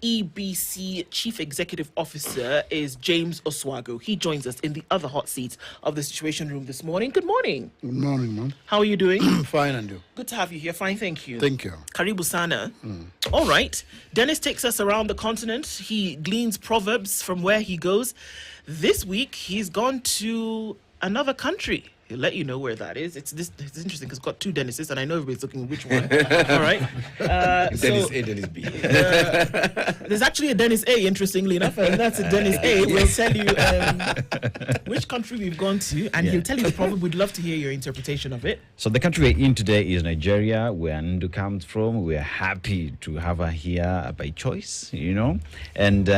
IEBC Chief Executive Officer is James Oswago. He joins us in the other hot seat of the Situation Room this morning. Good morning. Good morning, man. How are you doing? Fine, and you? Good to have you here. Fine, thank you. Thank you. Karibu sana. All right. Dennis takes us around the continent. He gleans proverbs from where he goes. This week, he's gone to another country. He'll let you know where that is. It's interesting because it's got two Dennises, and I know everybody's looking which one. All right. Dennis A, Dennis B. There's actually a Dennis A, interestingly enough, and that's a Dennis A. We'll tell you which country we've gone to, and he'll tell you the proverb. We'd love to hear your interpretation of it. So the country we're in today is Nigeria, where Ndu comes from. We're happy to have her here by choice, you know. And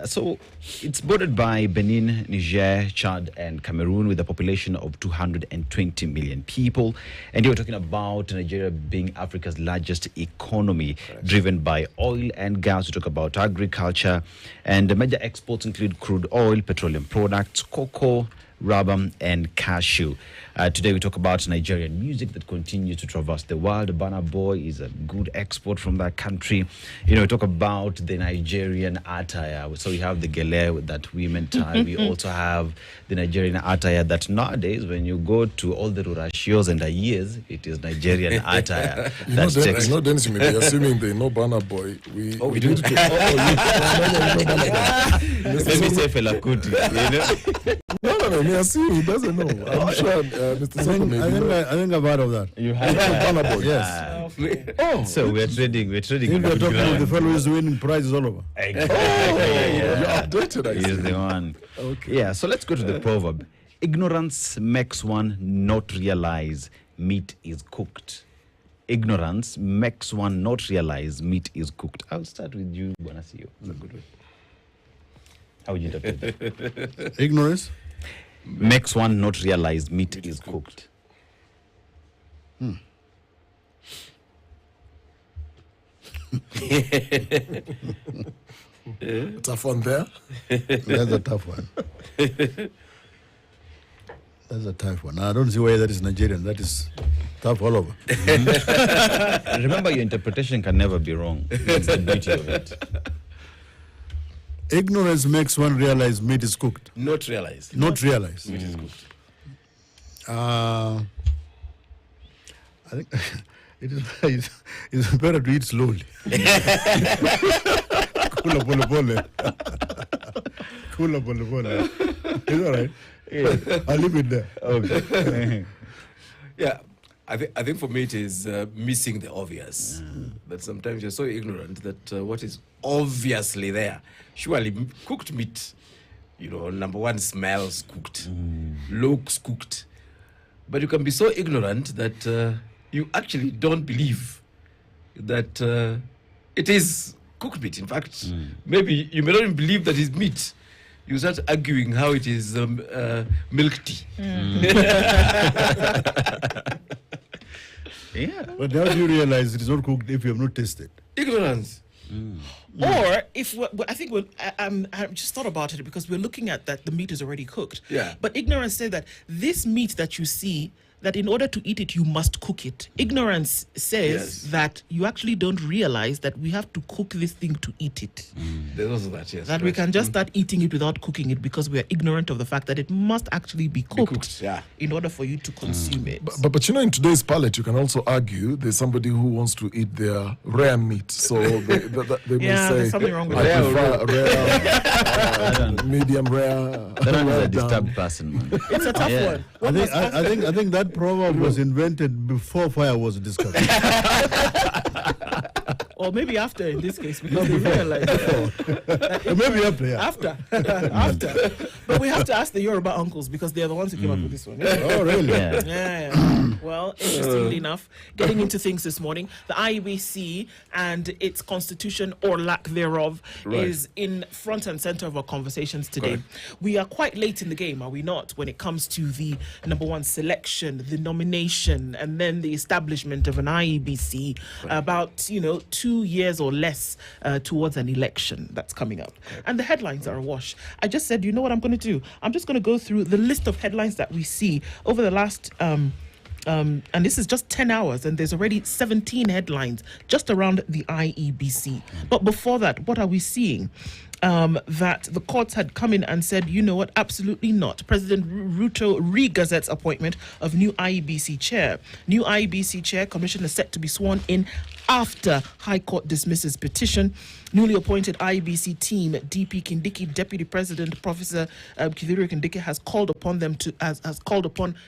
so it's bordered by Benin, Niger, Chad, and Cameroon with a population of 220 million people. And you're talking about Nigeria being Africa's largest economy, driven by oil and gas. We talk about agriculture, and the major exports include crude oil, petroleum products, cocoa, rubber, and cashew. Today we talk about Nigerian music that continues to traverse the world. Burna Boy is a good export from that country. You know, we talk about the Nigerian attire. So we have the gele that women tie. We also have the Nigerian attire that nowadays, when you go to all the rurashios and the years, it is Nigerian attire. Dennis, you may be assuming they know Burna Boy. We do. Let me say Fela Kuti, you know? No, me assume he doesn't know. I'm sure Mr. Soko may be. I think I've heard of that. You have Burna Boy. Yes. Oh, so we're trading. If you're talking about the fellow who's winning prizes all over. Exactly. You're updated, I see. He's the one. Okay. Yeah, so let's go to the proverb. Ignorance makes one not realize meat is cooked. Ignorance makes one not realize meat is cooked. I'll start with you, Bonasio. That's a good way. How would you interpret that? Ignorance Makes one not realize meat is cooked. Tough one there. That's a tough one. That's a tough one. I don't see why that is Nigerian. That is tough all over. Remember, your interpretation can never be wrong. That's the beauty of it. Ignorance makes one realize meat is cooked. Not realize. Not realize. Meat is cooked. I think it's better to eat slowly. Kula pole pole. Kula pole pole. It's all right. Yeah. I'll leave it there. Okay. Yeah. I think for me it is missing the obvious. That sometimes you're so ignorant that what is obviously there, surely cooked meat, you know, number one, smells cooked, looks cooked. But you can be so ignorant that you actually don't believe that it is cooked meat. In fact, maybe you may not even believe that it's meat. You start arguing how it is milk tea. Yeah. But how do you realize it is not cooked if you have not tasted? Ignorance. Or if I think I just thought about it because we're looking at that the meat is already cooked. Yeah. But ignorance said that this meat that you see, that in order to eat it, you must cook it. Ignorance says that you actually don't realize that we have to cook this thing to eat it. There's also that, yes. That we can just start eating it without cooking it because we are ignorant of the fact that it must actually be cooked, yeah. in order for you to consume it. But you know, in today's palate, you can also argue there's somebody who wants to eat their rare meat. So they may Yeah, say, there's something wrong with I that. prefer rare, medium rare. That one is well a done. disturbed person, man. It's a tough one. I think that proverb was invented before fire was discovered. Or maybe after, in this case, because they realize Maybe after, yeah. after. But we have to ask the Yoruba uncles because they're the ones who came up with this one. Oh, really? Yeah. Yeah. Well, interestingly enough, getting into things this morning, the IEBC and its constitution or lack thereof is in front and center of our conversations today. We are quite late in the game, are we not, when it comes to the number one selection, the nomination, and then the establishment of an IEBC about, 2 years or less towards an election that's coming up. And the headlines are awash. I just said, you know what I'm going to do? I'm just going to go through the list of headlines that we see over the last And this is just 10 hours, and there's already 17 headlines just around the IEBC. But before that, what are we seeing? That the courts had come in and said, you know what, absolutely not. President Ruto re-gazettes appointment of new IEBC chair. New IEBC chair, commissioner set to be sworn in after High Court dismisses petition. Newly appointed IEBC team, DP Kindiki, Deputy President Professor Kithure Kindiki has called upon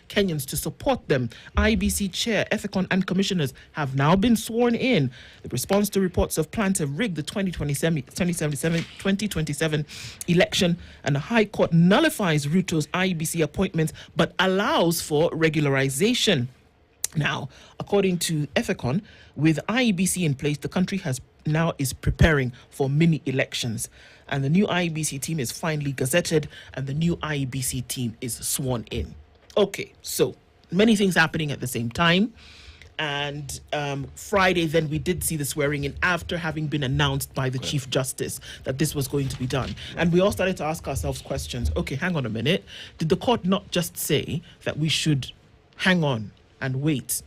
Kenyans to support them. IEBC chair, Ethicon and commissioners have now been sworn in. The response to reports of plan to rig the 2027 election, and the High Court nullifies Ruto's IEBC appointments but allows for regularization. Now, according to Ethicon, with IEBC in place, the country is preparing for mini elections, and the new IEBC team is finally gazetted, and the new IEBC team is sworn in. Okay, so many things happening at the same time. And Friday, then we did see the swearing in after having been announced by the Chief Justice that this was going to be done. And we all started to ask ourselves questions. Okay, hang on a minute. Did the court not just say that we should hang on and wait?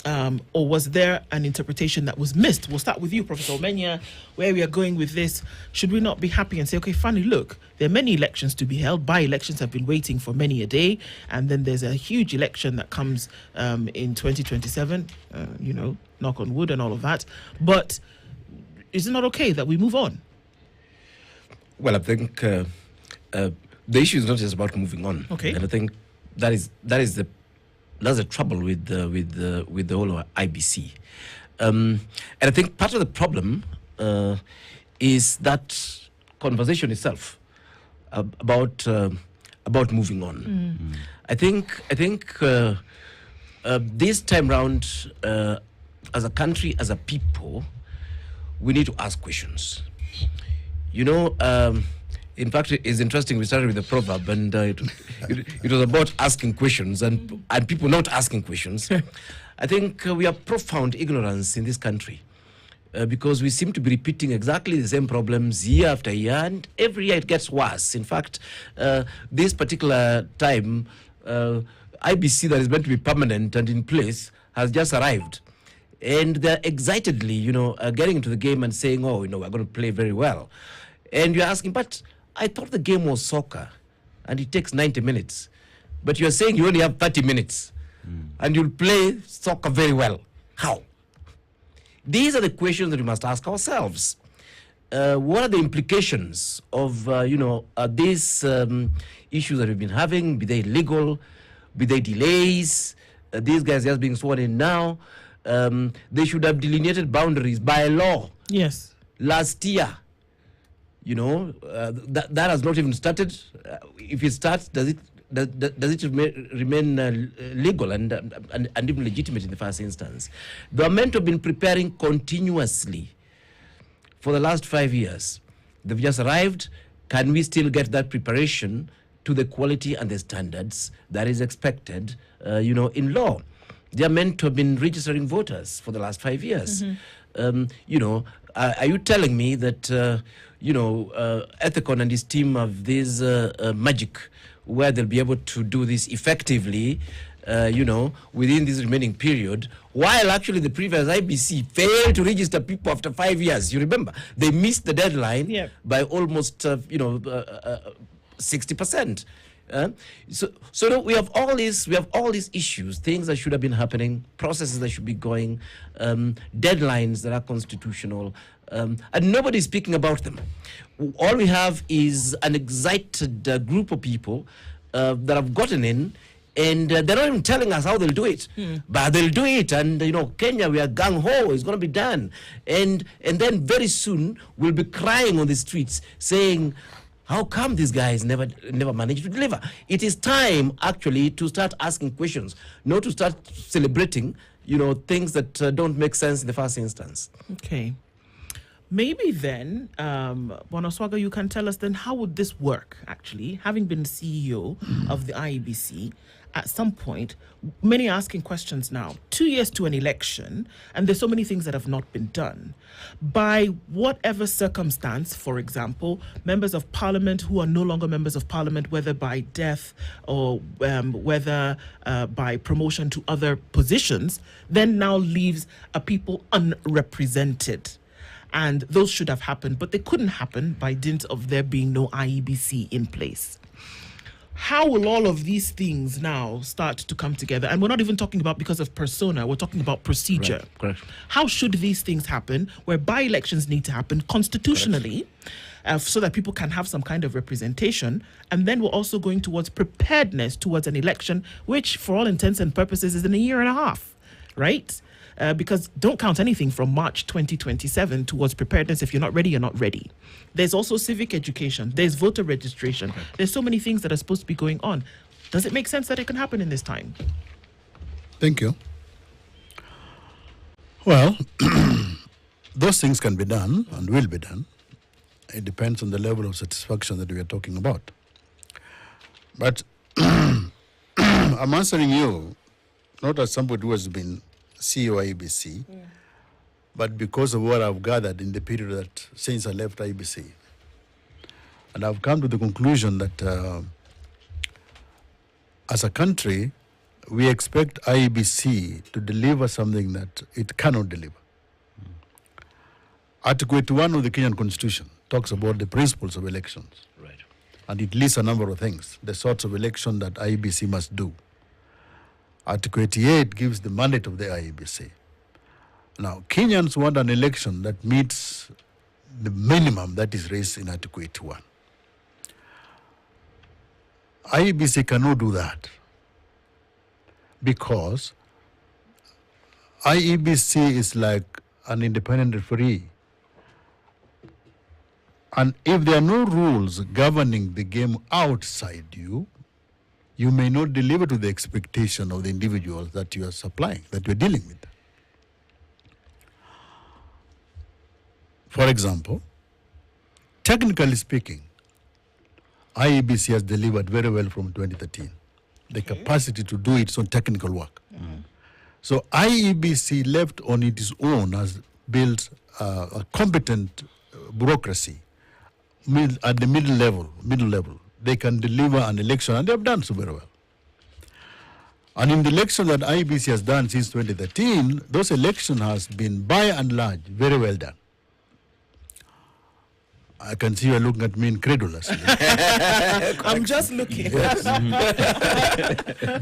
Or was there an interpretation that was missed? We'll start with you, Professor Omenya, where we are going with this. Should we not be happy and say, okay, finally, look, there are many elections to be held. By-elections have been waiting for many a day. And then there's a huge election that comes in 2027, knock on wood and all of that. But is it not okay that we move on? Well, I think the issue is not just about moving on. Okay. And I think that's the trouble with the whole IBC, and I think part of the problem is that conversation itself about moving on. I think this time round, as a country, as a people, we need to ask questions. In fact, it's interesting. We started with a proverb, and it was about asking questions and people not asking questions. I think we have profound ignorance in this country because we seem to be repeating exactly the same problems year after year, and every year it gets worse. In fact, this particular time, IBC that is meant to be permanent and in place has just arrived. And they're excitedly, getting into the game and saying, we're going to play very well. And you're asking, but I thought the game was soccer and it takes 90 minutes. But you're saying you only have 30 minutes and you'll play soccer very well. How? These are the questions that we must ask ourselves. What are the implications of, these issues that we've been having? Be they legal, be they delays, these guys just being sworn in now. They should have delineated boundaries by law. Yes. Last year. That has not even started. If it starts, does it remain legal and even legitimate in the first instance? Government have been preparing continuously for the last 5 years. They've just arrived. Can we still get that preparation to the quality and the standards that is expected, in law? They are meant to have been registering voters for the last 5 years. Are you telling me that Ethicon and his team have this magic where they'll be able to do this effectively, within this remaining period, while actually the previous IBC failed to register people after 5 years? You remember, they missed the deadline by almost, 60%. So we have all these issues, things that should have been happening, processes that should be going, deadlines that are constitutional, and nobody's speaking about them. All we have is an excited group of people that have gotten in, and they're not even telling us how they'll do it, but they'll do it. And Kenya, we are gung ho, it's going to be done, and then very soon we'll be crying on the streets saying, how come these guys never managed to deliver? It is time, actually, to start asking questions, not to start celebrating, things that don't make sense in the first instance. Okay. Maybe then, Bonoswaga, you can tell us then, how would this work, actually, having been CEO of the IEBC at some point, many are asking questions now. 2 years to an election, and there's so many things that have not been done. By whatever circumstance, for example, members of parliament who are no longer members of parliament, whether by death or whether by promotion to other positions, then now leaves a people unrepresented. And those should have happened, but they couldn't happen by dint of there being no IEBC in place. How will all of these things now start to come together? And we're not even talking about because of persona, we're talking about procedure. Right, correct. How should these things happen, where by-elections need to happen constitutionally, so that people can have some kind of representation? And then we're also going towards preparedness towards an election, which for all intents and purposes is in a year and a half, right? Because don't count anything from March 2027 towards preparedness. If you're not ready, you're not ready. There's also civic education. There's voter registration. There's so many things that are supposed to be going on. Does it make sense that it can happen in this time? Thank you. Well, those things can be done and will be done. It depends on the level of satisfaction that we are talking about. But I'm answering you not as somebody who has been CEO IEBC, but because of what I've gathered in the period that since I left IEBC. And I've come to the conclusion that as a country, we expect IEBC to deliver something that it cannot deliver. Article 81 of the Kenyan Constitution talks about the principles of elections. Right. And it lists a number of things, the sorts of election that IEBC must do. Article 88 gives the mandate of the IEBC. Now, Kenyans want an election that meets the minimum that is raised in Article 81. IEBC cannot do that because IEBC is like an independent referee. And if there are no rules governing the game outside you, you may not deliver to the expectation of the individuals that you are supplying, that you are dealing with. For example, technically speaking, IEBC has delivered very well from 2013. The capacity to do its own technical work. So IEBC left on its own has built a competent bureaucracy at the middle level. They can deliver an election, and they have done so very well. And in the election that IEBC has done since 2013, those elections has been, by and large, very well done. I can see you are looking at me incredulously. I'm just looking. Yes.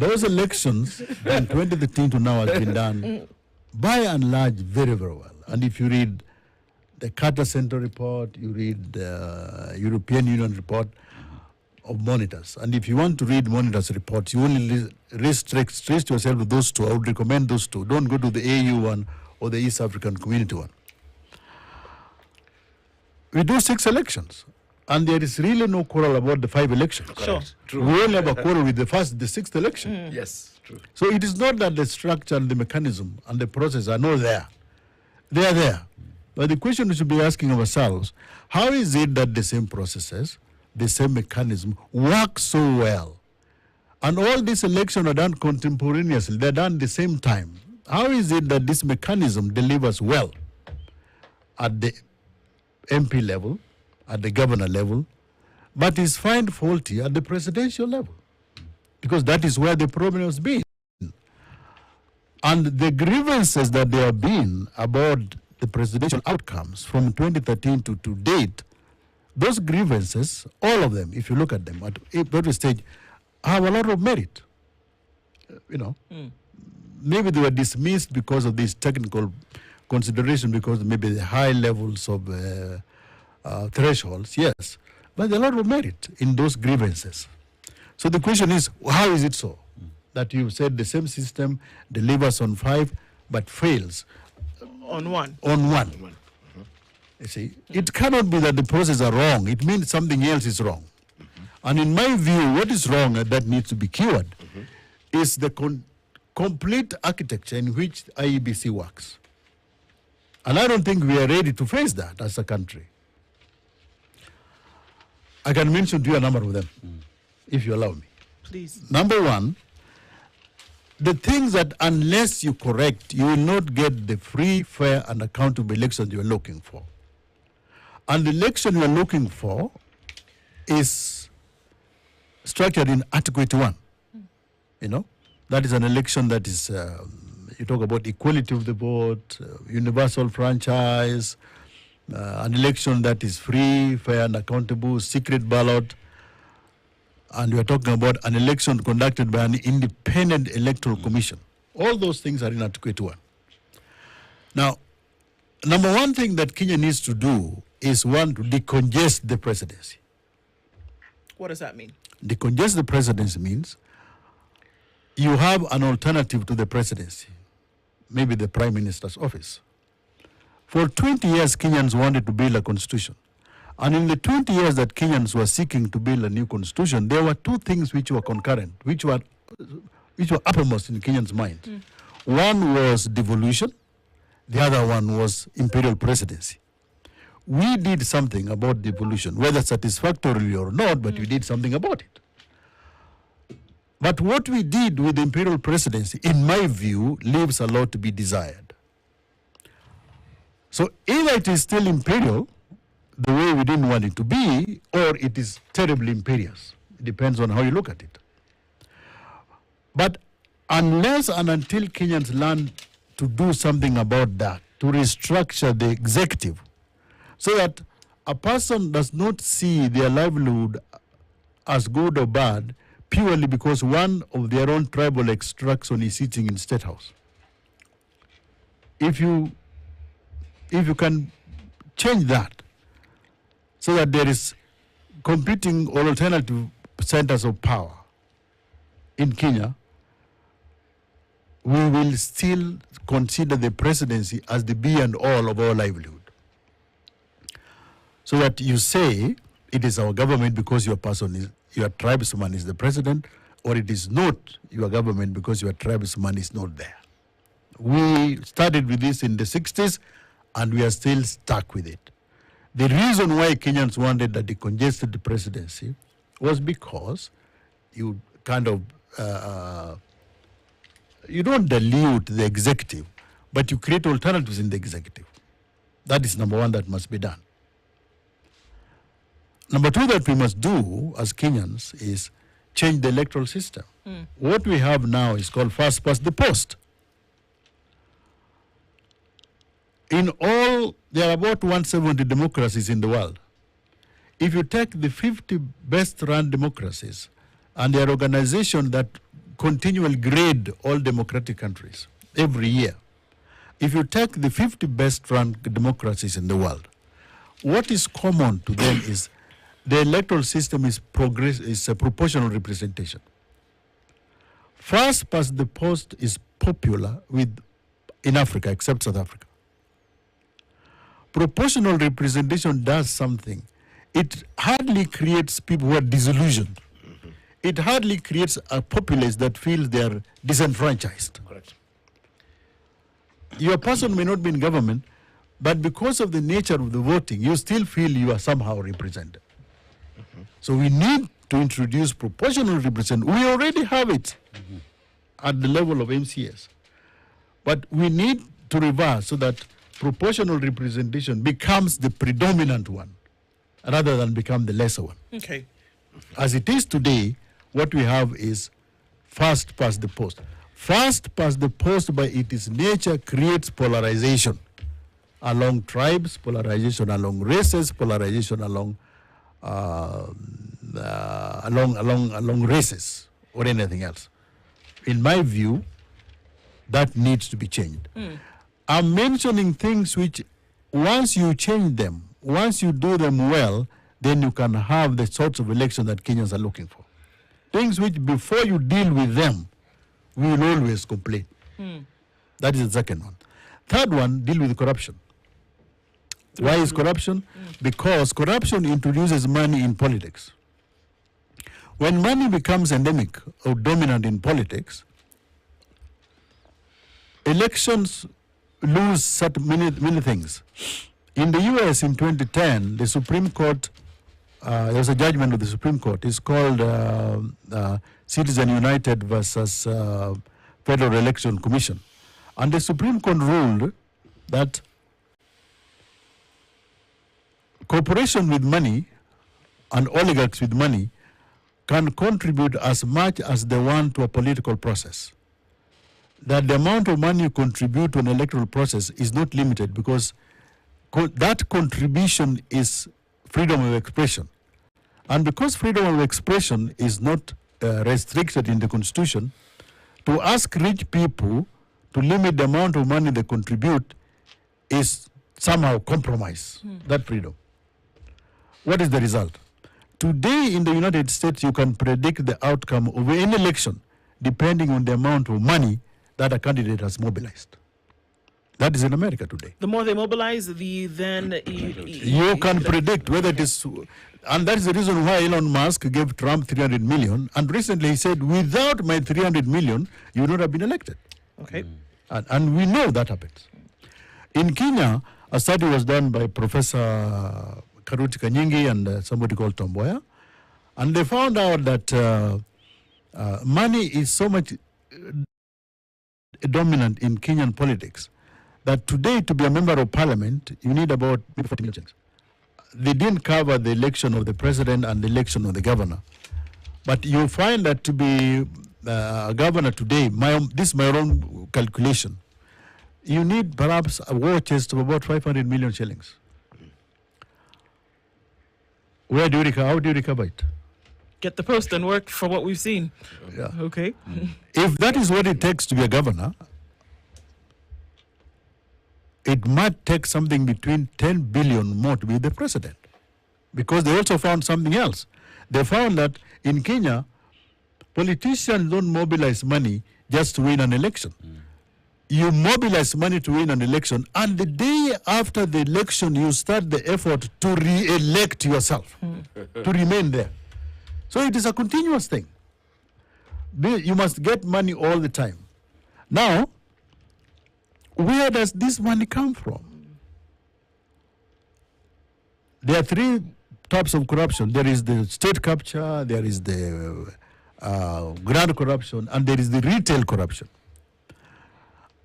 Those elections from 2013 to now has been done, by and large, very, very well. And if you read the Carter Center report, you read the European Union report of monitors. And if you want to read monitors' reports, you only restrict yourself to those two. I would recommend those two. Don't go to the AU one or the East African Community one. We do 6 elections, and there is really no quarrel about the 5 elections. Sure. True. We only have a quarrel with the 6th election. Yes, true. So it is not that the structure and the mechanism and the process are not there. They are there. But the question we should be asking ourselves, how is it that the same processes, the same mechanism work so well? And all these elections are done contemporaneously. They're done at the same time. How is it that this mechanism delivers well at the MP level, at the governor level, but is found faulty at the presidential level? Because that is where the problem has been. And the grievances that there have been about the presidential outcomes from 2013 to date, those grievances, all of them, if you look at them at every stage, have a lot of merit. Maybe they were dismissed because of this technical consideration, because maybe the high levels of thresholds, yes. But there are a lot of merit in those grievances. So the question is, how is it so that you said the same system delivers on 5 but fails On one. on 1? You see, it cannot be that the processes are wrong. It means something else is wrong. And in my view, what is wrong and that needs to be cured is the complete architecture in which IEBC works. And I don't think we are ready to face that as a country. I can mention to you a number of them, if you allow me. Please. Number one, the things that unless you correct, you will not get the free, fair, and accountable elections you are looking for. And the election you are looking for is structured in Article 81. You know, that is an election that is, you talk about equality of the vote, universal franchise, an election that is free, fair, and accountable, secret ballot. And we are talking about an election conducted by an independent electoral commission. All those things are in Article 81. Now, number one thing that Kenya needs to do is, one, to decongest the presidency. What does that mean? Decongest the presidency means you have an alternative to the presidency, maybe the prime minister's office. For 20 years, Kenyans wanted to build a constitution. And in the 20 years that Kenyans were seeking to build a new constitution, there were two things which were concurrent, which were uppermost in Kenyans' mind. One was devolution, the other one was imperial presidency. We did something about devolution, whether satisfactorily or not, but we did something about it. But what we did with the imperial presidency, in my view, leaves a lot to be desired. So either it is still imperial, the way we didn't want it to be, or it is terribly imperious. It depends on how you look at it. But unless and until Kenyans learn to do something about that, to restructure the executive, so that a person does not see their livelihood as good or bad purely because one of their own tribal extraction is sitting in State House. If you can change that so that there is competing or alternative centers of power in Kenya, we will still consider the presidency as the be and all of our livelihood. So that you say it is our government because your tribesman is the president, or it is not your government because your tribesman is not there. We started with this in the 60s and we are still stuck with it. The reason why Kenyans wanted a decongested presidency was because you kind of, you don't dilute the executive, but you create alternatives in the executive. That is number one that must be done. Number two that we must do as Kenyans is change the electoral system. What we have now is called first past the post. In all, there are about 170 democracies in the world. If you take the 50 best run democracies, and there are organizations that continually grade all democratic countries every year, if you take the 50 best run democracies in the world, what is common to them is the electoral system is a proportional representation. First past the post is popular in Africa, except South Africa. Proportional representation does something. It hardly creates people who are disillusioned. It hardly creates a populace that feels they are disenfranchised. Correct. Your person may not be in government, but because of the nature of the voting, you still feel you are somehow represented. So we need to introduce proportional representation. We already have it at the level of MCS. But we need to reverse so that proportional representation becomes the predominant one rather than become the lesser one. Okay. As it is today, what we have is first past the post. First past the post by its nature creates polarization along tribes, polarization along races, polarization along races or anything else. In my view, that needs to be changed. I'm mentioning things which, once you change them, once you do them well, then you can have the sorts of elections that Kenyans are looking for. Things which, before you deal with them, we will always complain. That is the second one. Third one, deal with corruption. Why is corruption? Because corruption introduces money in politics. When money becomes endemic or dominant in politics, elections lose many things. In the US in 2010, the Supreme Court, there was a judgment of the Supreme Court. It's called Citizen United versus Federal Election Commission. And the Supreme Court ruled that corporation with money and oligarchs with money can contribute as much as they want to a political process. That the amount of money you contribute to an electoral process is not limited, because that contribution is freedom of expression. And because freedom of expression is not restricted in the Constitution, to ask rich people to limit the amount of money they contribute is somehow compromise that freedom. What is the result? Today in the United States, you can predict the outcome of any election depending on the amount of money that a candidate has mobilized. That is in America today. The more they mobilize, you can predict whether it is, and that is the reason why Elon Musk gave Trump 300 million, and recently he said, without my 300 million, you would not have been elected. Okay. And we know that happens. In Kenya, a study was done by Professor Karuti Kanyingi and somebody called Tomboya, and they found out that money is so much dominant in Kenyan politics that today, to be a member of parliament, you need about maybe 40 million shillings. They didn't cover the election of the president and the election of the governor. But you find that to be a governor today, this is my own calculation, you need perhaps a war chest of about 500 million shillings. How do you recover it? Get the post and work for what we've seen. Yeah. Okay. If that is what it takes to be a governor, it might take something between 10 billion more to be the president. Because they also found something else. They found that in Kenya, politicians don't mobilize money just to win an election. You mobilize money to win an election, and the day after the election, you start the effort to re-elect yourself, to remain there. So it is a continuous thing. You must get money all the time. Now, where does this money come from? There are three types of corruption. There is the state capture, there is the grand corruption, and there is the retail corruption.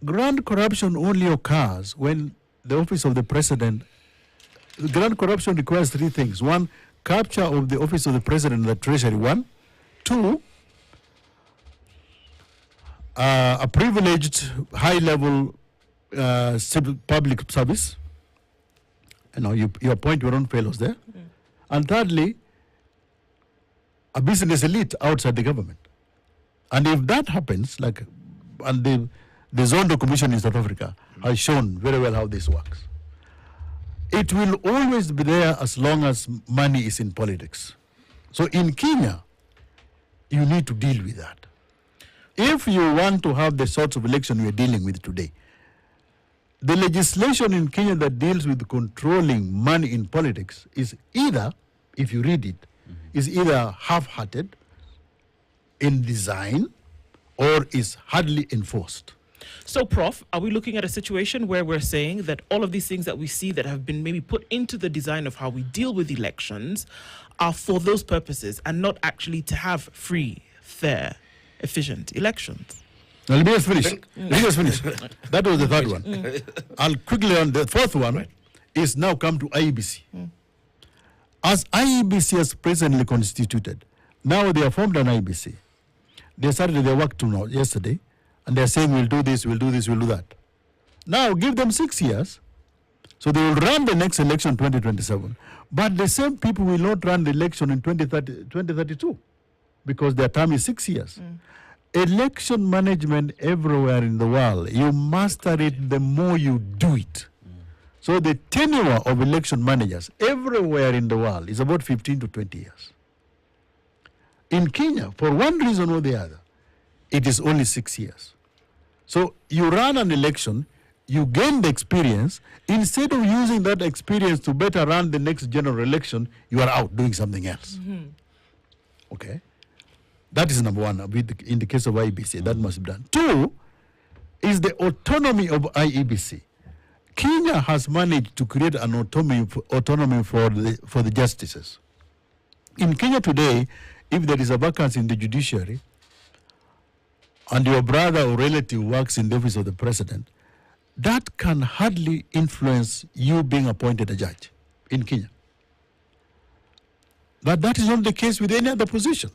Grand corruption only occurs when the office of the president, grand corruption requires three things. One, capture of the office of the president and the treasury. One. Two, a privileged high-level public service. You appoint your own fellows there. And thirdly, a business elite outside the government. And if that happens, and the Zondo Commission in South Africa has shown very well how this works. It will always be there as long as money is in politics. So in Kenya, you need to deal with that. If you want to have the sorts of election we are dealing with today, the legislation in Kenya that deals with controlling money in politics is either, if you read it, is either half-hearted in design or is hardly enforced. So, Prof, are we looking at a situation where we're saying that all of these things that we see that have been maybe put into the design of how we deal with elections are for those purposes and not actually to have free, fair, efficient elections? Now, let me just finish. That was the third one. I'll quickly on the fourth one is now come to IEBC. As IEBC is presently constituted, now they have formed an IEBC. They started their work yesterday, and they're saying we'll do this, we'll do this, we'll do that. Now give them 6 years, so they will run the next election 2027. But the same people will not run the election in 2032 because their term is 6 years. Election management everywhere in the world, you master it the more you do it. So the tenure of election managers everywhere in the world is about 15 to 20 years. In Kenya, for one reason or the other, it is only 6 years. So you run an election, you gain the experience. Instead of using that experience to better run the next general election, you are out doing something else. Okay? That is number one. In the case of IEBC, that must be done. Two is the autonomy of IEBC. Kenya has managed to create an autonomy for the justices. In Kenya today, if there is a vacancy in the judiciary, and your brother or relative works in the office of the president, that can hardly influence you being appointed a judge in Kenya. But that is not the case with any other position.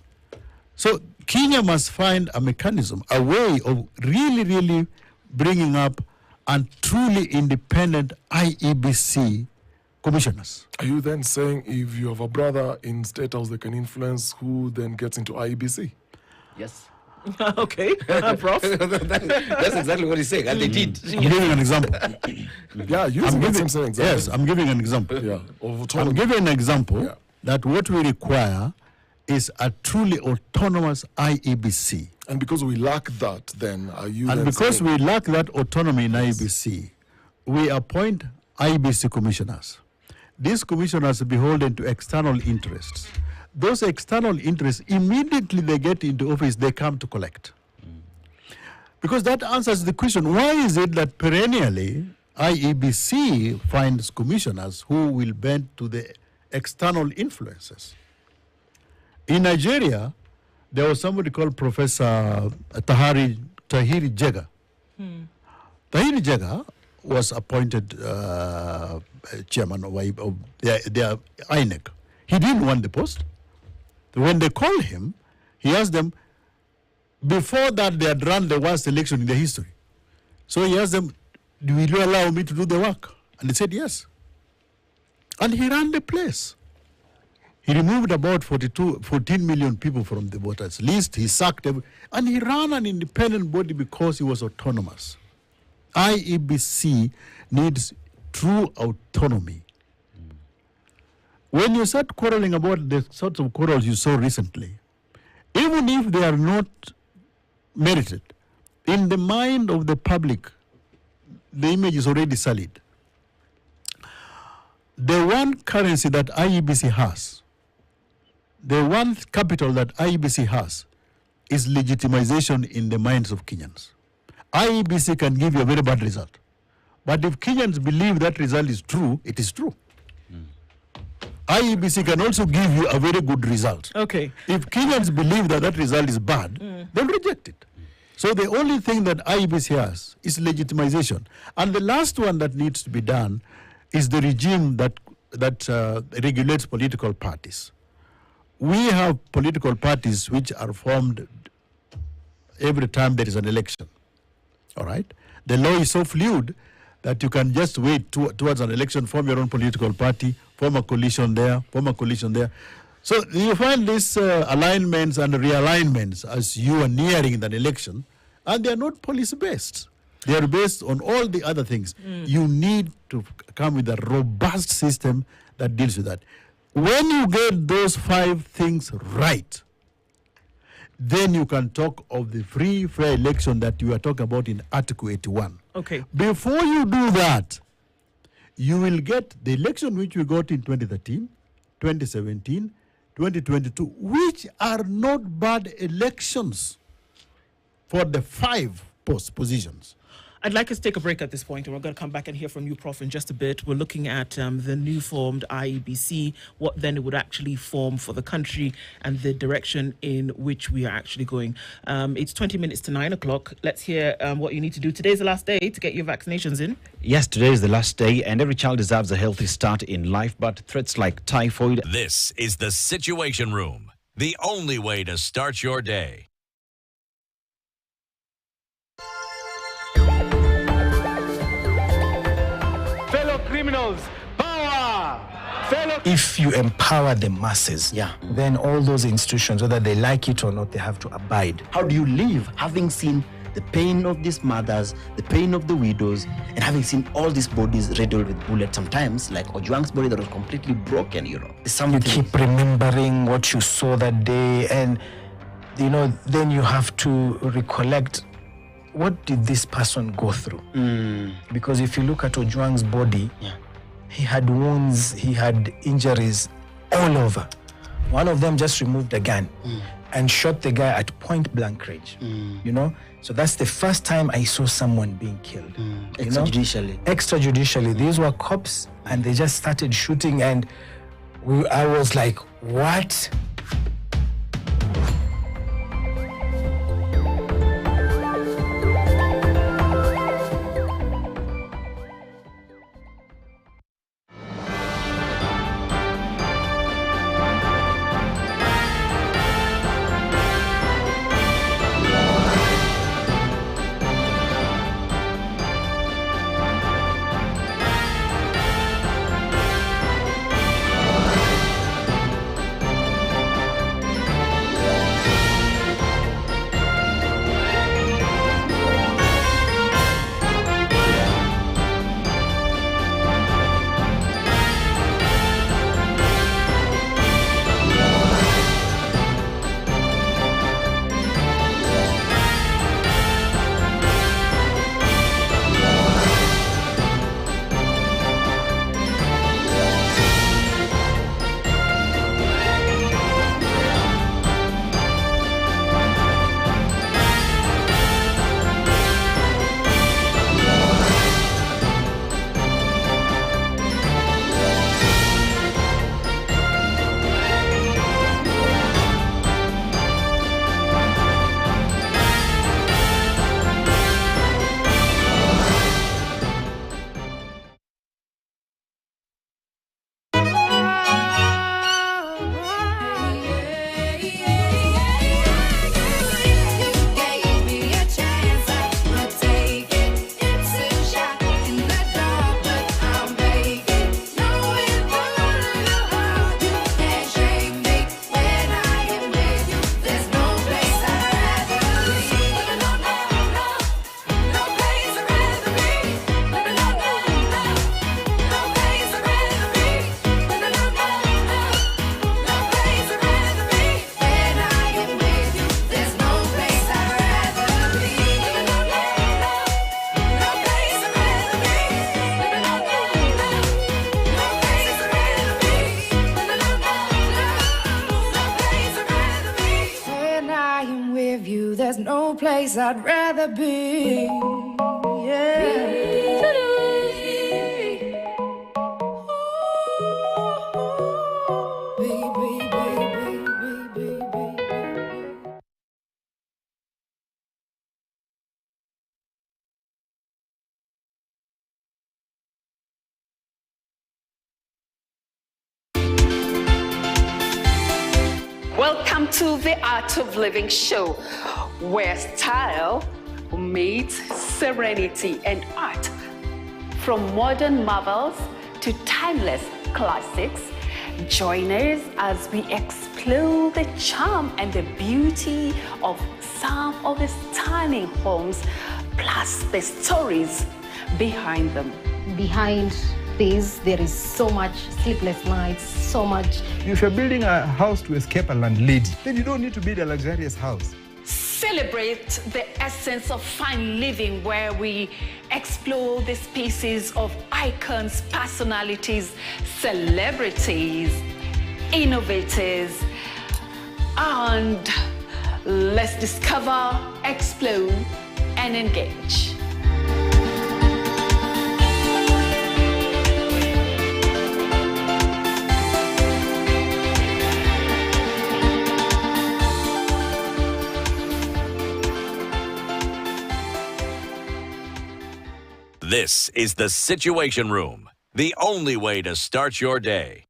So Kenya must find a mechanism, a way of really, really bringing up and truly independent IEBC commissioners. Are you then saying if you have a brother in State House, they can influence who then gets into IEBC? Yes. Okay, Prof. That's exactly what he's saying, and they did. I'm giving an example. Yeah, using the same example. Yes, I'm giving an example. Yeah, of I'm autonomy. giving an example Yeah. that what we require is a truly autonomous IEBC. And because we lack that, then are you And then because saying, we lack that autonomy in IEBC, we appoint IEBC commissioners. These commissioners are beholden to external interests. Those external interests, immediately they get into office, they come to collect. Because that answers the question, why is it that perennially IEBC finds commissioners who will bend to the external influences? In Nigeria, there was somebody called Professor Tahiri Jega. Tahiri Jega was appointed chairman of their INEC. He didn't want the post. When they called him, he asked them, before that they had run the worst election in their history. So he asked them, will you allow me to do the work? And they said yes. And he ran the place. He removed about 14 million people from the voters list. He sacked them. And he ran an independent body because he was autonomous. IEBC needs true autonomy. When you start quarreling about the sorts of quarrels you saw recently, even if they are not merited, in the mind of the public, the image is already sullied. The one currency that IEBC has, the one capital that IEBC has, is legitimization in the minds of Kenyans. IEBC can give you a very bad result. But if Kenyans believe that result is true, it is true. IEBC can also give you a very good result. Okay. If Kenyans believe that that result is bad, they'll reject it. So the only thing that IEBC has is legitimization. And the last one that needs to be done is the regime that regulates political parties. We have political parties which are formed every time there is an election. All right? The law is so fluid that you can just wait towards an election, form your own political party, form a coalition there, form a coalition there. So you find these alignments and realignments as you are nearing an election, and they are not policy-based. They are based on all the other things. You need to come with a robust system that deals with that. When you get those 5 things right, then you can talk of the free, fair election that you are talking about in Article 81. Okay. Before you do that, you will get the election which we got in 2013, 2017, 2022, which are not bad elections for the 5 positions. I'd like us to take a break at this point, and we're going to come back and hear from you, Prof, in just a bit. We're looking at the new formed IEBC, what then it would actually form for the country, and the direction in which we are actually going. It's 20 minutes to 9 o'clock. Let's hear what you need to do. Today's the last day to get your vaccinations in. Yes, today is the last day, and every child deserves a healthy start in life, but threats like typhoid. This is the Situation Room, the only way to start your day. Fellow criminals, power! If you empower the masses, then all those institutions, whether they like it or not, they have to abide. How do you live having seen the pain of these mothers, the pain of the widows, and having seen all these bodies riddled with bullets, sometimes like Ojwang's body that was completely broken, There's You something. keep remembering what you saw that day, and then you have to recollect, what did this person go through? Because if you look at Ojwang's body, he had wounds, he had injuries all over. One of them just removed a gun and shot the guy at point blank range. So that's the first time I saw someone being killed. Extrajudicially. Extrajudicially. These were cops, and they just started shooting, and I was like, what? there's no place I'd rather be. Yeah. Welcome to the Art of Living show, where style meets serenity and art. From modern marvels to timeless classics, join us as we explore the charm and the beauty of some of the stunning homes, plus the stories behind them. Behind this, there is so much sleepless nights, so much. If you're building a house to escape a landlady, then you don't need to build a luxurious house. Celebrate the essence of fine living, where we explore the spaces of icons, personalities, celebrities, innovators, and let's discover, explore, and engage. This is the Situation Room, the only way to start your day.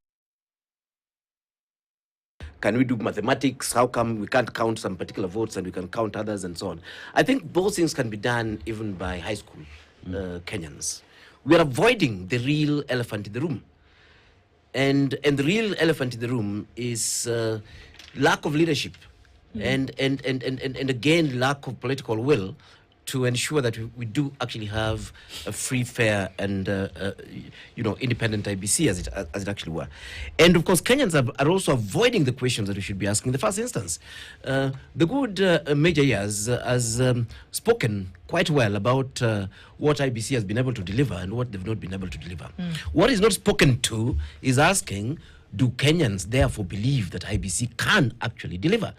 Can we do mathematics? How come we can't count some particular votes and we can count others and so on? I think those things can be done even by high school Kenyans. We are avoiding the real elephant in the room. And the real elephant in the room is lack of leadership and again, lack of political will to ensure that we do actually have a free, fair, and independent IBC as it actually were. And of course, Kenyans are also avoiding the questions that we should be asking in the first instance. The good Major Years has spoken quite well about what IBC has been able to deliver and what they've not been able to deliver. What is not spoken to is asking, do Kenyans therefore believe that IBC can actually deliver?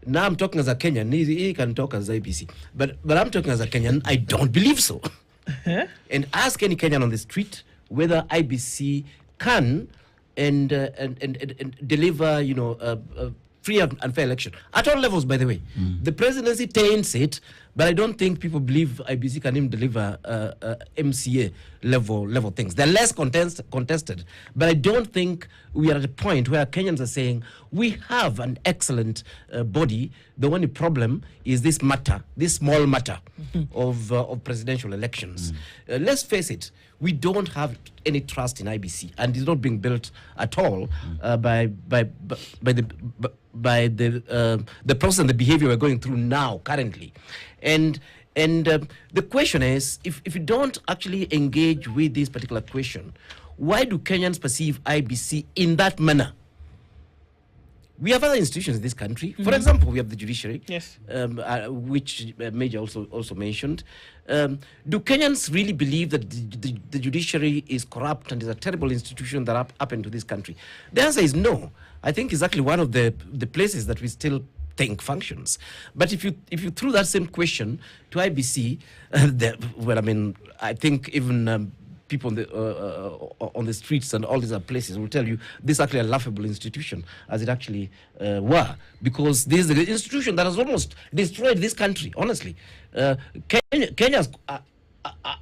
Now I'm talking as a Kenyan. He can talk as IBC, but I'm talking as a Kenyan. I don't believe so. And ask any Kenyan on the street whether IBC can and deliver, a free and fair election at all levels. By the way, the presidency taints it, but I don't think people believe IBC can even deliver MCA level things. They're less contested, but I don't think we are at a point where Kenyans are saying we have an excellent body. The only problem is this small matter of presidential elections. Let's face it, we don't have any trust in IBC, and it's not being built at all by the process and the behavior we're going through now currently. And the question is, if you don't actually engage with this particular question, why do Kenyans perceive IBC in that manner? We have other institutions in this country. For example, we have the judiciary, yes, which Major also mentioned. Do Kenyans really believe that the judiciary is corrupt and is a terrible institution that happened to this country? The answer is no. I think it's actually one of the places that we still think functions. But if you threw that same question to IBC, I think even people on the streets and all these other places will tell you this is actually a laughable institution, as it actually were, because this is the institution that has almost destroyed this country, honestly. Kenya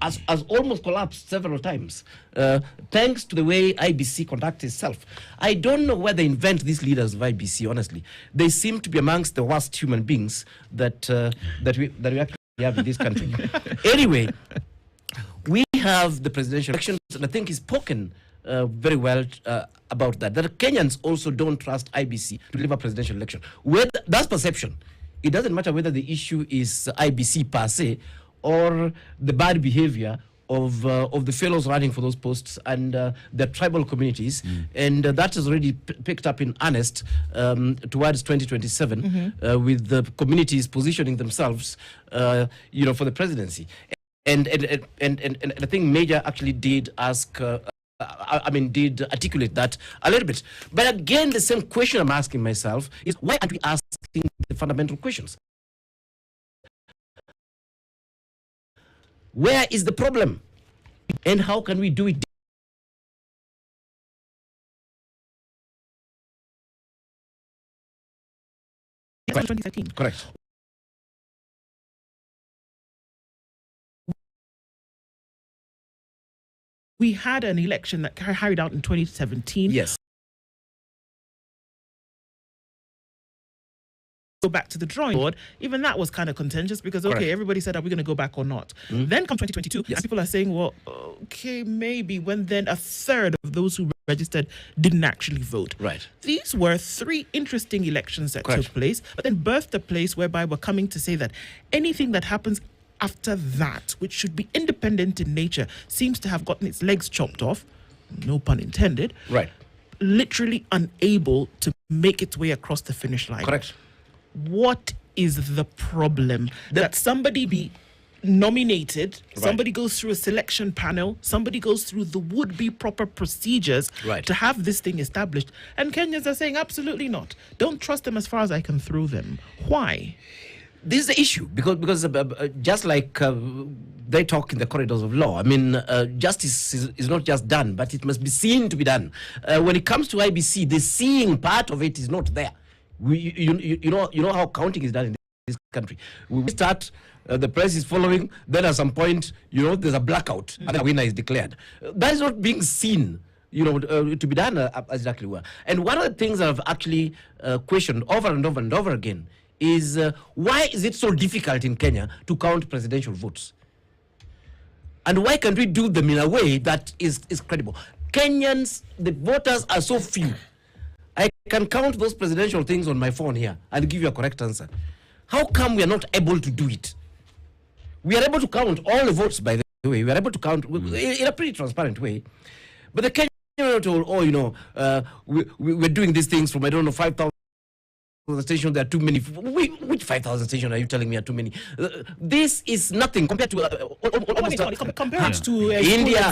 has almost collapsed several times, thanks to the way IBC conducts itself. I don't know where they invent these leaders of IBC, honestly. They seem to be amongst the worst human beings that we actually have in this country. Anyway, we have the presidential elections, and I think he's spoken very well about that. That Kenyans also don't trust IBC to deliver presidential election. That's perception. It doesn't matter whether the issue is IBC per se or the bad behavior of the fellows running for those posts and the tribal communities, and that is already picked up in earnest towards 2027, with the communities positioning themselves, for the presidency. And I think Major actually did ask. Did articulate that a little bit. But again, the same question I'm asking myself is, why aren't we asking the fundamental questions? Where is the problem? And how can we do it? 2013. Correct. We had an election that carried out in 2017. Yes. Go back to the drawing board. Even that was kind of contentious because, okay, Correct. everybody said, are we going to go back or not? Then come 2022, Yes. and people are saying, well, okay, maybe, when then a third of those who registered didn't actually vote. Right. These were three interesting elections that Correct. took place, but then birthed a place whereby we're coming to say that anything that happens after that, which should be independent in nature, seems to have gotten its legs chopped off, no pun intended, Right. literally unable to make its way across the finish line. Correct. What is the problem? That somebody be nominated, Right. somebody goes through a selection panel, somebody goes through the would-be proper procedures Right. to have this thing established. And Kenyans are saying, absolutely not. Don't trust them as far as I can throw them. Why? This is the issue because just like they talk in the corridors of law. I mean, justice is not just done, but it must be seen to be done. When it comes to IBC, the seeing part of it is not there. You know how counting is done in this country. We start, the press is following. Then at some point, there's a blackout, and the winner is declared. That is not being seen. To be done exactly well. And one of the things that I've actually questioned over and over and over again is why is it so difficult in Kenya to count presidential votes? And why can't we do them in a way that is credible? Kenyans, the voters are so few. I can count those presidential things on my phone here and give you a correct answer. How come we are not able to do it? We are able to count all the votes, by the way. We are able to count in a pretty transparent way. But the Kenyans are told, we're doing these things from, 5,000 stations. There are too many. Which 5,000 stations are you telling me are too many? This is nothing compared to compared to India.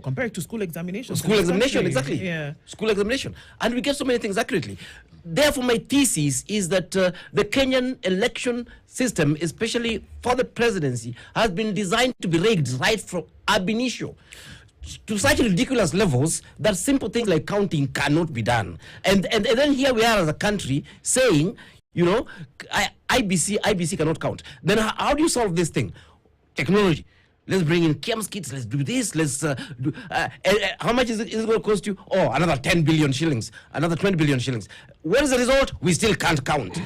Compared to school examinations. School examination, exactly. Yeah. School examination. And we get so many things accurately. Therefore, my thesis is that the Kenyan election system, especially for the presidency, has been designed to be rigged right from ab initio, to such ridiculous levels that simple things like counting cannot be done. And then here we are as a country saying, IBC cannot count. Then how do you solve this thing? Technology. Let's bring in KEMS kits. Let's do this. Let's do. How much is it going to cost you? Oh, another 10 billion shillings, another 20 billion shillings. What is the result? We still can't count.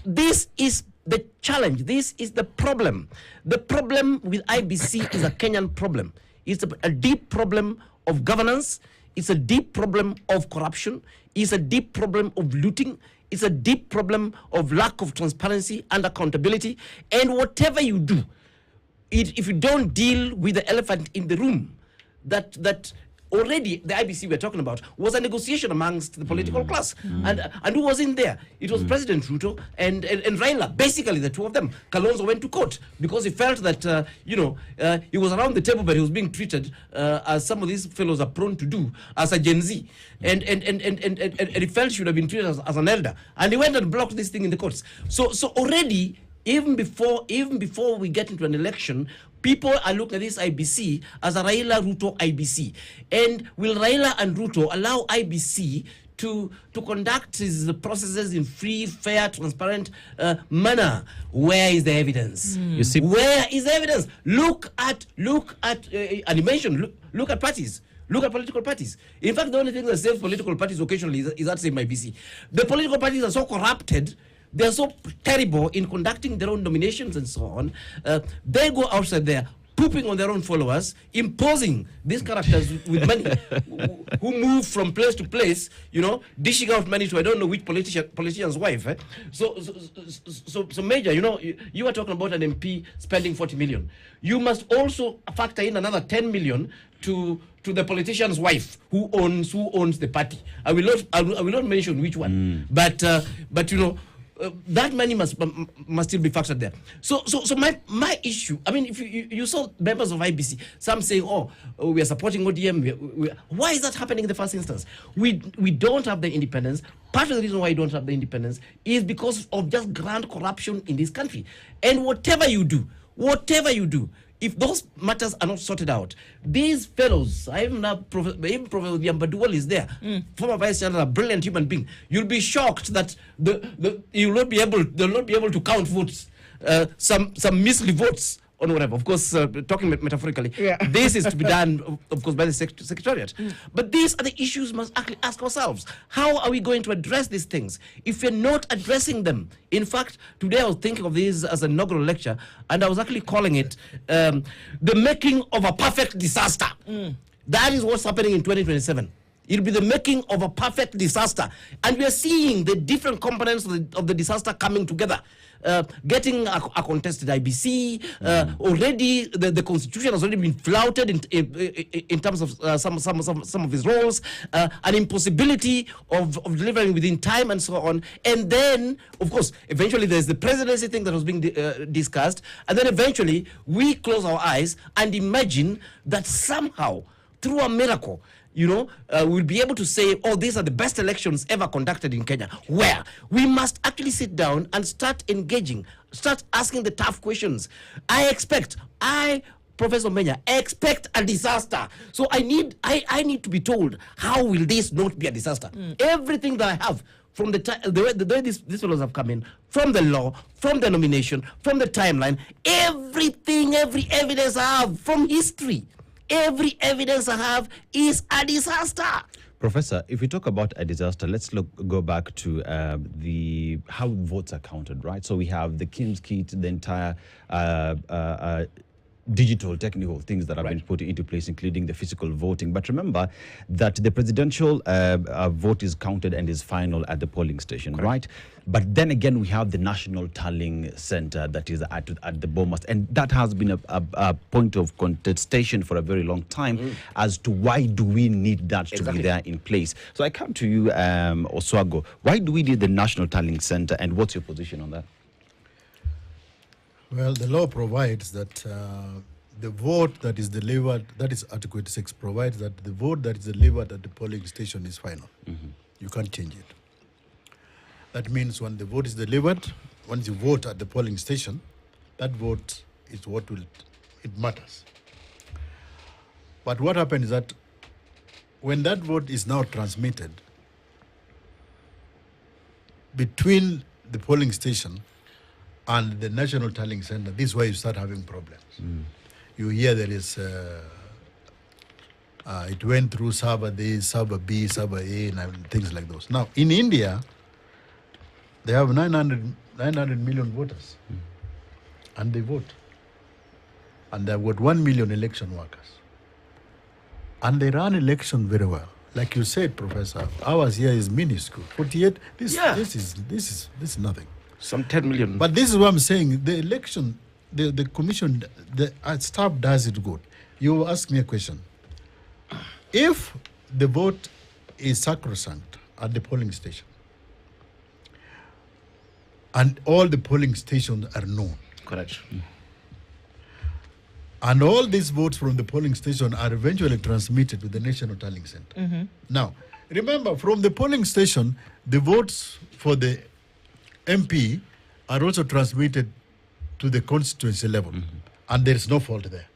This is the challenge. This is the problem. The problem with IBC is a Kenyan problem. It's a deep problem of governance. It's a deep problem of corruption. It's a deep problem of looting. It's a deep problem of lack of transparency and accountability. And whatever you do, if you don't deal with the elephant in the room, that already the IBC we're talking about was a negotiation amongst the political class. And who was in there? It was President Ruto and Raila, basically the two of them. Kalonzo went to court because he felt that, he was around the table, but he was being treated as some of these fellows are prone to do, as a Gen Z. And he felt he should have been treated as an elder. And he went and blocked this thing in the courts. So already, even before we get into an election, people are looking at this IBC as a Raila-Ruto IBC. And will Raila and Ruto allow IBC to conduct his processes in free, fair, transparent manner? Where is the evidence? You see, where is the evidence? Look at animation. Look at parties. Look at political parties. In fact, the only thing that saves political parties occasionally is that same IBC. The political parties are so corrupted. They're so terrible in conducting their own nominations and so on. They go outside there, pooping on their own followers, imposing these characters with money, who move from place to place, dishing out money to I don't know which politician's wife. So Major, you are talking about an MP spending 40 million. You must also factor in another 10 million to the politician's wife who owns the party. I will not mention which one, but that money must still be factored there. So my issue, I mean, if you saw members of IBC, some saying, we are supporting ODM. Why is that happening in the first instance? We don't have the independence. Part of the reason why you don't have the independence is because of just grand corruption in this country. And whatever you do, if those matters are not sorted out, these fellows, even Professor Yambaduwal is there, former Vice Chancellor, a brilliant human being. You'll be shocked that they'll not be able to count votes, some measly votes on whatever. Of course, talking metaphorically, this is to be done, of course, by the Secretariat. But these are the issues we must actually ask ourselves. How are we going to address these things if we're not addressing them? In fact, today I was thinking of this as an inaugural lecture, and I was actually calling it the making of a perfect disaster. That is what's happening in 2027. It'll be the making of a perfect disaster. And we are seeing the different components of the disaster coming together. Getting a contested IBC, already the constitution has already been flouted in terms of some of his roles, an impossibility of delivering within time and so on. And then, of course, eventually there's the presidency thing that was being discussed, and then eventually we close our eyes and imagine that somehow, through a miracle, we'll be able to say, oh, these are the best elections ever conducted in Kenya. Where we must actually sit down and start engaging, start asking the tough questions. Professor Menya, expect a disaster. So I need to be told, how will this not be a disaster? Everything that I have, from the way these fellows have come in, from the law, from the nomination, from the timeline, everything, every evidence I have from history, every evidence I have is a disaster. Professor, if we talk about a disaster, let's go back to how votes are counted, right? So we have the Kim's kit, the entire digital technical things that have been put into place, including the physical voting. But remember that the presidential vote is counted and is final at the polling station, right? But then again, we have the National Tallying Center that is at the Bomas, and that has been a point of contestation for a very long time as to why do we need that to be there in place. So I come to you, Oswago. Why do we need the National Tallying Center, and what's your position on that? Well, the law provides that the vote that is delivered, that is Article 6, provides that the vote that is delivered at the polling station is final. You can't change it. That means when the vote is delivered, once you vote at the polling station, that vote is it matters. But what happens is that when that vote is now transmitted between the polling station and the National Tallying Center, this is where you start having problems. You hear there is, it went through server A, server B, server A, and things like those. Now, in India, they have 900 million voters, and they vote. And they've got 1 million election workers. And they run election very well. Like you said, Professor, ours here is minuscule. 48, this is nothing. Some 10 million. But this is what I'm saying. The election, the commission, the staff does it good. You ask me a question. If the vote is sacrosanct at the polling station, and all the polling stations are known. Correct. And all these votes from the polling station are eventually transmitted to the National Tallying Center. Now, remember, from the polling station, the votes for the MP are also transmitted to the constituency level, and there is no fault there.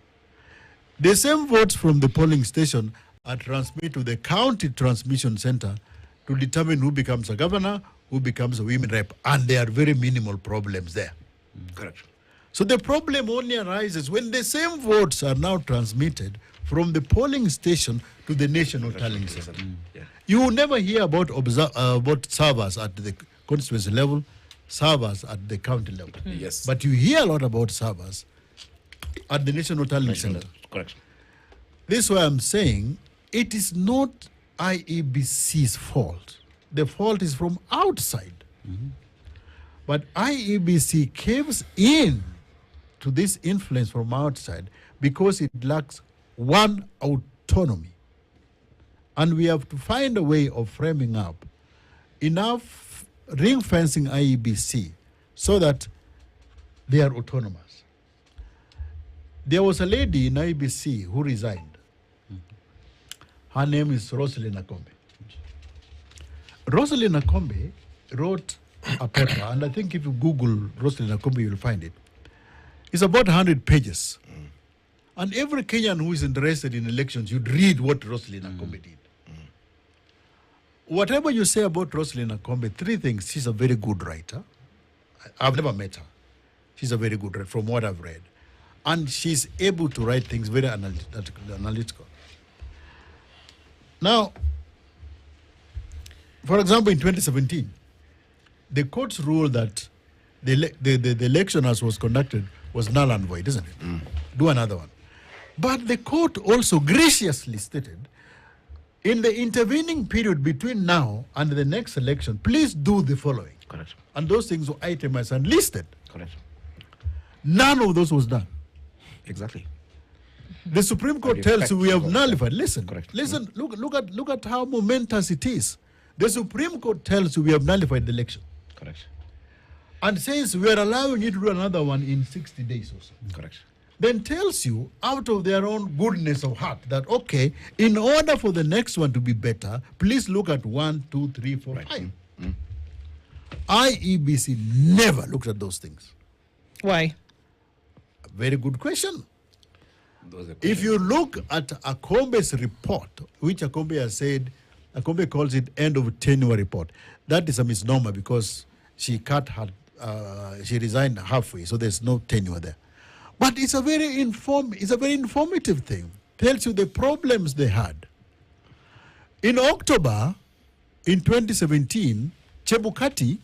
The same votes from the polling station are transmitted to the county transmission center to determine who becomes a governor, who becomes a women rep, and there are very minimal problems there. Correct. So the problem only arises when the same votes are now transmitted from the polling station to the National Tallying Center. You will never hear about servers at the constituency level, servers at the county level. Yes. But you hear a lot about servers at the National Tallying Center. Correct. This is why I'm saying it is not IEBC's fault. The fault is from outside. But IEBC caves in to this influence from outside because it lacks one autonomy. And we have to find a way of framing up enough ring-fencing IEBC so that they are autonomous. There was a lady in IEBC who resigned. Her name is Rosalind Akombe. Rosalind Akombe wrote a paper, and I think if you Google Rosalind Akombe, you'll find it. It's about 100 pages. And every Kenyan who is interested in elections, you'd read what Rosalind Akombe did. Whatever you say about Rosalind Akombe, three things. She's a very good writer. I've never met her. She's a very good writer from what I've read. And she's able to write things very analytical. Now, for example, in 2017, the courts ruled that the election as was conducted was null and void, isn't it? Do another one. But the court also graciously stated, in the intervening period between now and the next election, please do the following. Correct. And those things were itemized and listed. Correct. None of those was done. Exactly. The Supreme Court tells you we have nullified. Listen, listen. Look at how momentous it is. The Supreme Court tells you we have nullified the election. Correct. And says we are allowing you to do another one in 60 days or so. Correct. Then tells you out of their own goodness of heart that, okay, in order for the next one to be better, please look at 1, 2, 3, 4, 5. IEBC never looked at those things. Why? Very good question. If you look at Akombe's report, which Akombe has said, Akombe calls it end of tenure report. That is a misnomer because she cut her, she resigned halfway, so there's no tenure there. But it's a very informative thing. Tells you the problems they had. In October, in 2017, Chebukati,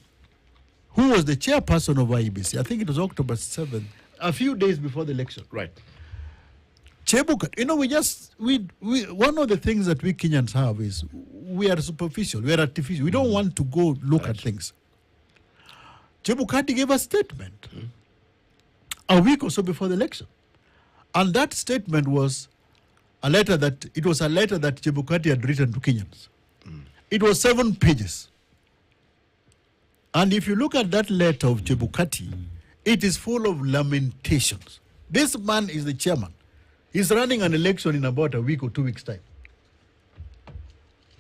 who was the chairperson of IEBC, I think it was October 7th, a few days before the election. Right. Chebukati, you know, we one of the things that we Kenyans have is we are superficial, we are artificial. We don't want to go look at things. Chebukati gave a statement a week or so before the election. And that statement was a letter that Chebukati had written to Kenyans. It was 7 pages. And if you look at that letter of Chebukati, it is full of lamentations. This man is the chairman. He's running an election in about a week or 2 weeks' time.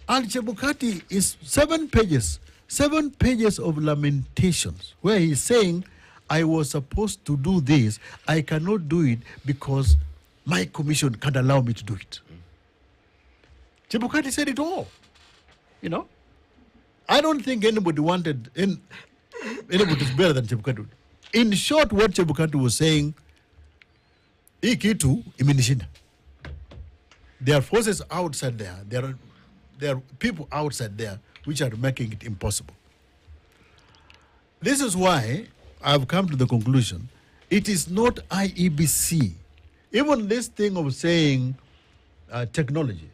And Chebukati is 7 pages of lamentations, where he's saying, I was supposed to do this. I cannot do it because my commission can't allow me to do it. Chebukati said it all. You know? I don't think anybody wanted anybody is better than Chebukati. In short, what Chebukati was saying, hii kitu imenishinda. There are forces outside there. There are people outside there which are making it impossible. This is why I've come to the conclusion, it is not IEBC. Even this thing of saying technology.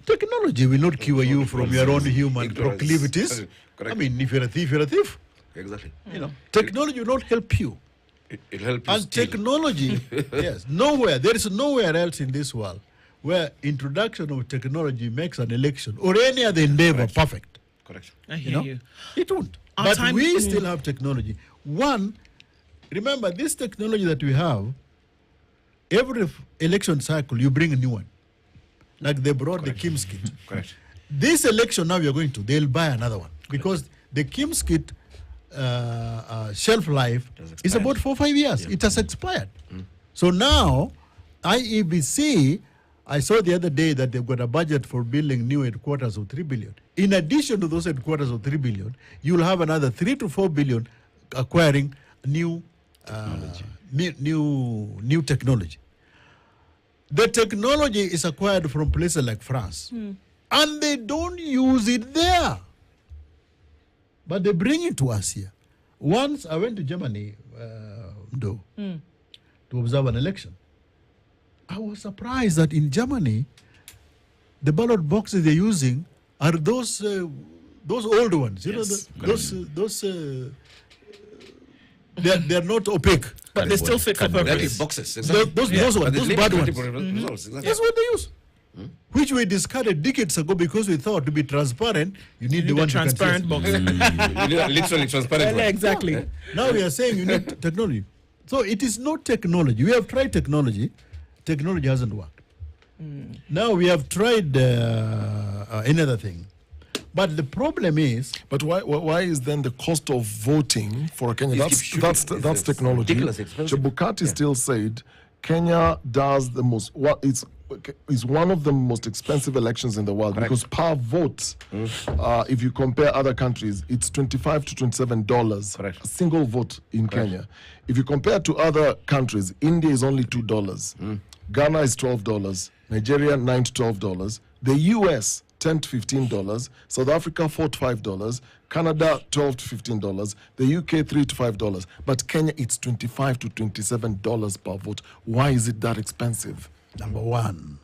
Technology will not cure you from your own human proclivities. I mean, if you're a thief, you're a thief. Exactly. You know, technology will not help you. It helps you. And technology, yes, there is nowhere else in this world where introduction of technology makes an election or any other endeavor perfect. Correct. I hear you. It won't. Our But time- we still have technology. One, remember this technology that we have, every election cycle, you bring a new one. Like they brought the Kim's kit. Correct. This election now they'll buy another one because the Kim's kit shelf life is about 4 or 5 years. It has expired. So now, IEBC, I saw the other day that they've got a budget for building new headquarters of 3 billion. In addition to those headquarters of 3 billion, you'll have another 3 to 4 billion acquiring new technology. The technology is acquired from places like France, and they don't use it there. But they bring it to us here. Once I went to Germany to observe an election. I was surprised that in Germany, the ballot boxes they're using are those old ones. You know, they're not opaque. But they still fit for purpose. Boxes. Exactly. Those ones, those bad ones. Exactly. That's what they use. Which we discarded decades ago because we thought to be transparent, you need the one transparent box. Literally transparent. Exactly. Yeah. Now we are saying you need technology. So it is not technology. We have tried technology. Technology hasn't worked. Now we have tried another thing. But the problem is... But why is then the cost of voting for a Kenya? That's technology. ridiculous expensive. Chebukati still said Kenya does the most. What it's one of the most expensive elections in the world because per vote, if you compare other countries, it's $25 to $27 a single vote in Kenya. If you compare to other countries, India is only $2, Ghana is $12, Nigeria $9 to $12, the US $10 to $15, South Africa $4 to $5, Canada $12 to $15, the UK $3 to $5, but Kenya it's $25 to $27 per vote. Why is it that expensive? Number one,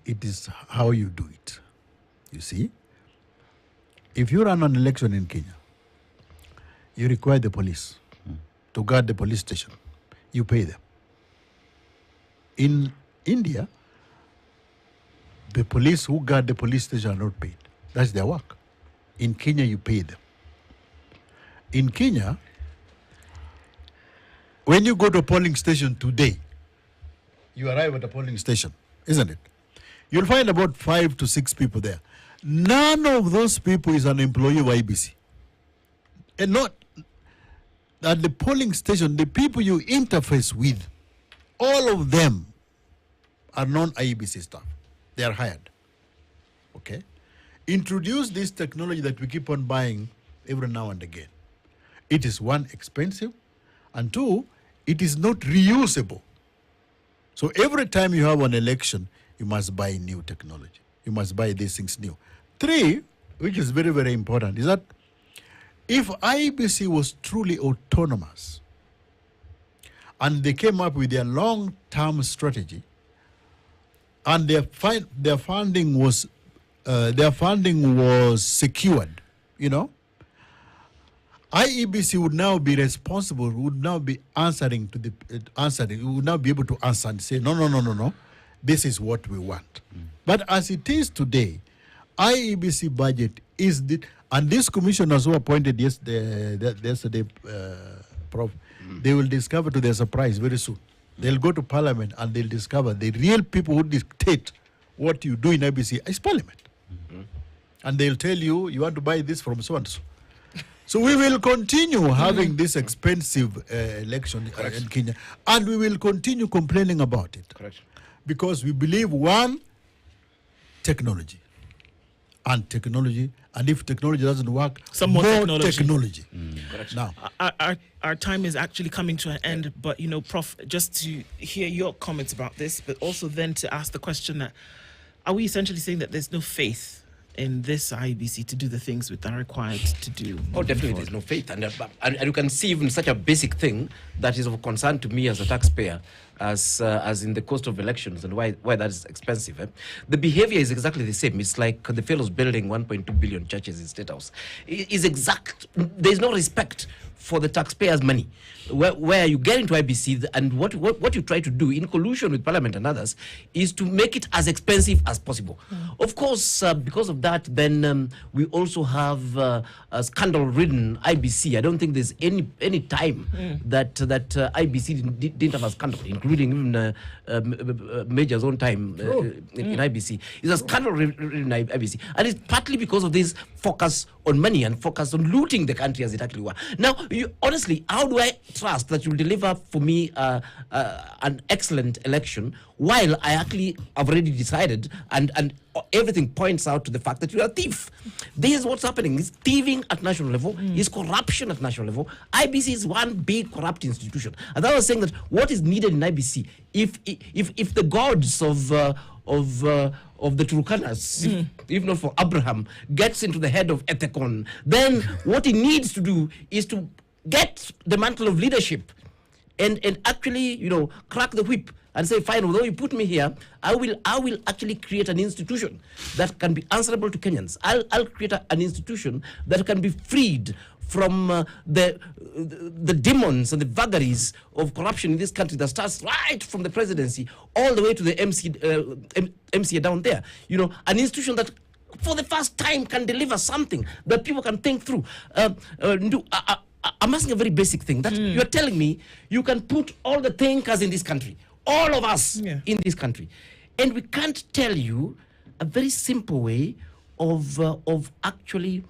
it is how you do it. You see, if you run an election in Kenya, you require the police to guard the police station. You pay them. In India, the police who guard the police station are not paid. That's their work. In Kenya, you pay them. In Kenya, when you go to a polling station today, you arrive at a polling station, isn't it? You'll find about 5 to 6 people there. None of those people is an employee of IEBC. And not at the polling station, the people you interface with, all of them are non-IEBC staff. They are hired. Okay? Introduce this technology that we keep on buying every now and again. It is one, expensive, and two, it is not reusable. So every time you have an election, you must buy new technology. You must buy these things new. 3, which is very, very important, is that if IEBC was truly autonomous and they came up with their long-term strategy and their funding was secured, you know, IEBC would now be responsible, would now be answering to the would now be able to answer and say, no, this is what we want. But as it is today, IEBC budget is and these commissioners who appointed yesterday, Prof, they will discover to their surprise very soon. They'll go to Parliament and they'll discover the real people who dictate what you do in IEBC is Parliament. And they'll tell you, you want to buy this from so and so. So we will continue having this expensive election in Kenya, and we will continue complaining about it. Because we believe, one, technology. And if technology doesn't work, more technology. Now, our time is actually coming to an end, but, you know, Prof, just to hear your comments about this, but also then to ask the question that, are we essentially saying that there's no faith in this IEBC to do the things that are required to do? Oh, definitely there's no faith. And you can see even such a basic thing that is of concern to me as a taxpayer, as in the cost of elections and why that is expensive. The behavior is exactly the same. It's like the fellows building 1.2 billion churches in State House. There's no respect for the taxpayers' money. Where you get into IEBC and what you try to do in collusion with Parliament and others is to make it as expensive as possible. Of course, because of that, then we also have a scandal-ridden IEBC. I don't think there's any time that IEBC didn't have a scandal, including even Major's own time in IEBC. It's a scandal-ridden IEBC, and it's partly because of this focus on money and focus on looting the country as it actually were. Now, honestly, how do I trust that you'll deliver for me an excellent election while I actually have already decided and everything points out to the fact that you're a thief? This is what's happening. It's thieving at national level. It's corruption at national level. IEBC is one big corrupt institution. And I was saying that what is needed in IEBC, if the gods of the Turukanas, if not for Abraham, gets into the head of Ethekon, then what he needs to do is to get the mantle of leadership and actually, you know, crack the whip and say, fine, although you put me here, I will actually create an institution that can be answerable to Kenyans. I'll create an institution that can be freed from the demons and the vagaries of corruption in this country that starts right from the presidency all the way to the MCA down there. You know, an institution that for the first time can deliver something that people can think through. I'm asking a very basic thing, that you're telling me you can put all the thinkers in this country, all of us in this country, and we can't tell you a very simple way of actually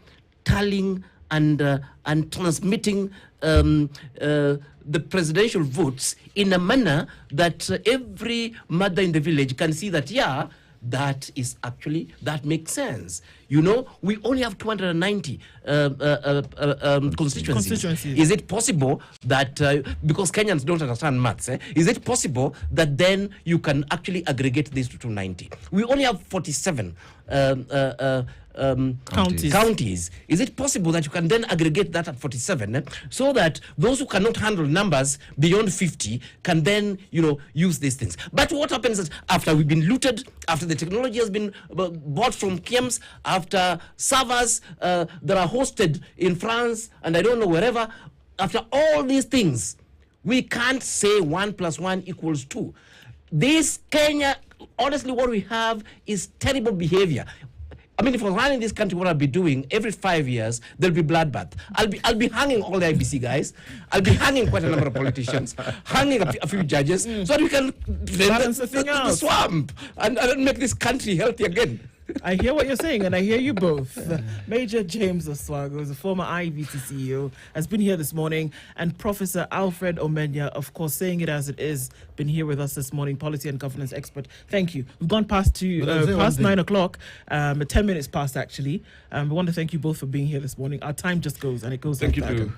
tallying and transmitting the presidential votes in a manner that every mother in the village can see that, yeah, that makes sense. You know, we only have 290 constituencies. Is it possible that, because Kenyans don't understand maths, is it possible that then you can actually aggregate this to 290? We only have 47 counties. Is it possible that you can then aggregate that at 47 so that those who cannot handle numbers beyond 50 can then, you know, use these things? But what happens is after we've been looted, after the technology has been bought from KIEMS, after servers that are hosted in France and I don't know wherever, after all these things, we can't say 1 + 1 = 2. This Kenya, honestly, what we have is terrible behavior. I mean, if I was running this country, what I'll be doing every 5 years, there'll be bloodbath. I'll be hanging all the IBC guys. I'll be hanging quite a number of politicians, hanging a few judges, so that we can balance the swamp and make this country healthy again. I hear what you're saying, and I hear you both. Major James Oswago is a former IEBC CEO, has been here this morning, and Professor Alfred Omenya, of course, saying it as it is, been here with us this morning, policy and governance expert. Thank you. We've gone past 9 o'clock, 10 minutes past actually. We want to thank you both for being here this morning. Our time just goes, and it goes like that.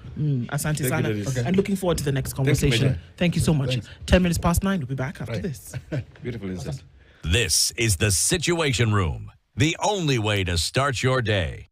Asante Sana. And looking forward to the next conversation. Thank you so much. 10 minutes past 9. We'll be back after this. Beautiful insight. This is the Situation Room, the only way to start your day.